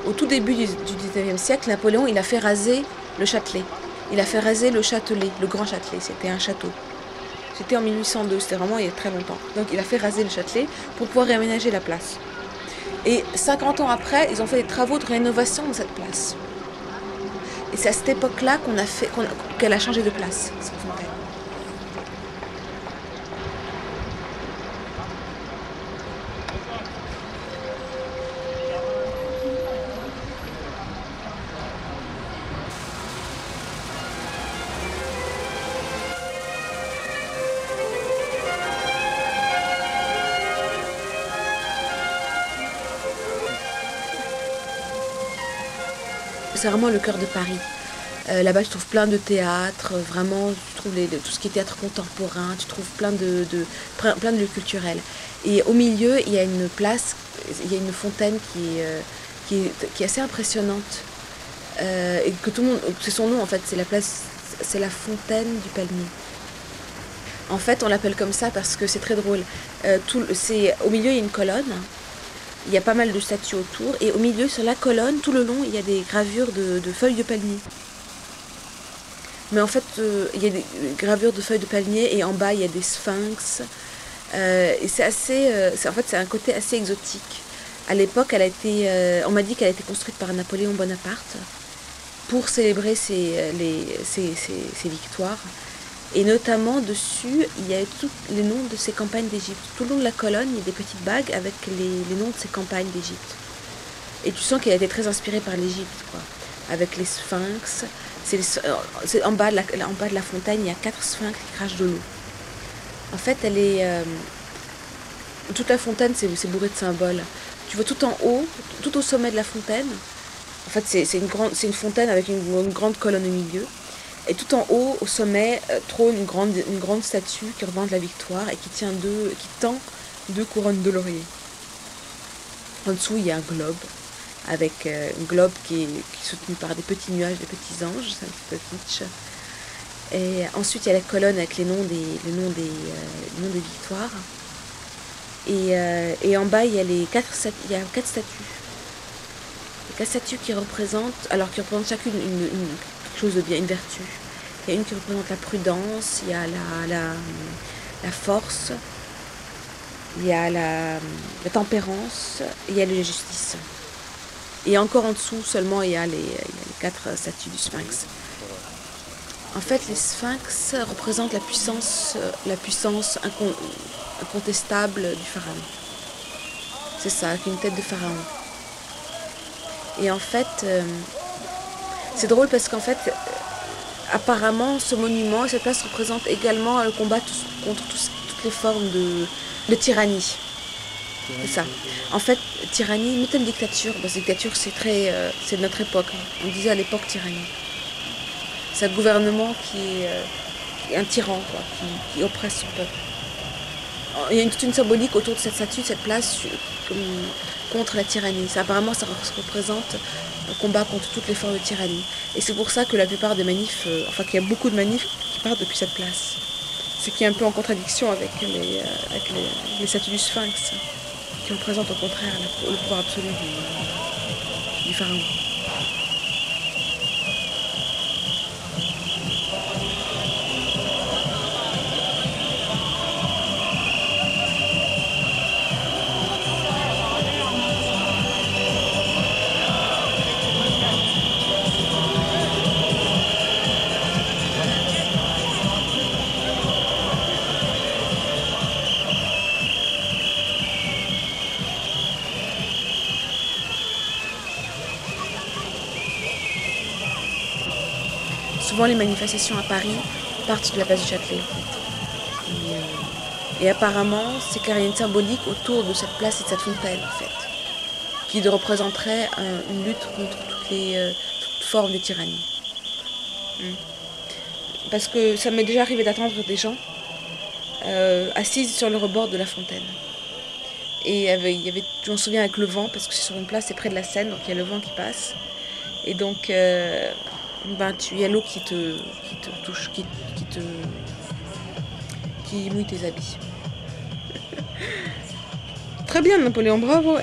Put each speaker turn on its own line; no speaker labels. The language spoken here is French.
Au tout début du 19e siècle, Napoléon, il a fait raser le Châtelet. Il a fait raser le Châtelet, le Grand Châtelet. C'était un château. C'était en 1802, c'était vraiment il y a très longtemps. Donc il a fait raser le Châtelet pour pouvoir réaménager la place. Et 50 ans après, ils ont fait des travaux de rénovation de cette place. Et c'est à cette époque-là qu'elle a changé de place, cette fontaine. C'est vraiment le cœur de Paris. Là-bas, tu trouves plein de théâtres, vraiment, tu trouves tout ce qui est théâtre contemporain, tu trouves plein de lieux culturels. Et au milieu, il y a une place, il y a une fontaine qui est assez impressionnante. Et que tout le monde, c'est son nom en fait, c'est la fontaine du palmier. En fait, on l'appelle comme ça parce que c'est très drôle. Au milieu, il y a une colonne. Il y a pas mal de statues autour. Et au milieu, sur la colonne, tout le long, il y a des gravures de feuilles de palmier. Mais en fait, il y a des gravures de feuilles de palmier et en bas, il y a des sphinx. Et c'est assez... en fait, c'est un côté assez exotique. À l'époque, on m'a dit qu'elle a été construite par Napoléon Bonaparte pour célébrer ses victoires. Et notamment dessus, il y a tous les noms de ces campagnes d'Égypte. Tout le long de la colonne, il y a des petites bagues avec les noms de ces campagnes d'Égypte. Et tu sens qu'elle a été très inspirée par l'Égypte, quoi. Avec les sphinx. En bas de la fontaine, il y a 4 sphinx qui crachent de l'eau. En fait, toute la fontaine, c'est bourré de symboles. Tu vois tout en haut, tout au sommet de la fontaine. En fait, c'est une fontaine avec une grande colonne au milieu. Et tout en haut, au sommet, trône une grande statue qui représente la victoire et qui tend 2 couronnes de laurier. En dessous, il y a un globe, avec un globe qui est soutenu par des petits nuages, des petits anges, c'est un petit peu kitsch. Et ensuite, il y a la colonne avec les noms des victoires. Et en bas, il y a 4 statues. Les 4 statues qui représentent chacune quelque chose de bien, une vertu. Il y a une qui représente la prudence, il y a la force, il y a la tempérance, et il y a la justice. Et encore en dessous seulement, il y a les 4 statues du sphinx. En fait, les sphinx représentent la puissance incontestable du pharaon. C'est ça, avec une tête de pharaon. Et en fait, c'est drôle parce qu'en fait, apparemment, ce monument, cette place représente également le combat contre toutes les formes de tyrannie. C'est ça. En fait, tyrannie, mais une dictature. Parce que dictature, c'est de notre époque. On disait à l'époque tyrannie. C'est un gouvernement qui est un tyran, quoi, qui oppresse son peuple. Il y a toute une symbolique autour de cette statue, de cette place, contre la tyrannie. Apparemment, ça représente un combat contre toutes les formes de tyrannie. Et c'est pour ça que la plupart des manifs, qu'il y a beaucoup de manifs qui partent depuis cette place. Ce qui est un peu en contradiction avec les statues du sphinx, qui représentent au contraire le pouvoir absolu du pharaon. Souvent, les manifestations à Paris partent de la place du Châtelet, en fait. Et apparemment, c'est car il y a une symbolique autour de cette place et de cette fontaine, en fait, qui représenterait une lutte contre toutes formes de tyrannie. Parce que ça m'est déjà arrivé d'attendre des gens assises sur le rebord de la fontaine. Et je m'en souviens avec le vent, parce que c'est sur une place, c'est près de la Seine, donc il y a le vent qui passe. Et donc, il y a l'eau qui te touche, qui mouille tes habits. Très bien, Napoléon, bravo.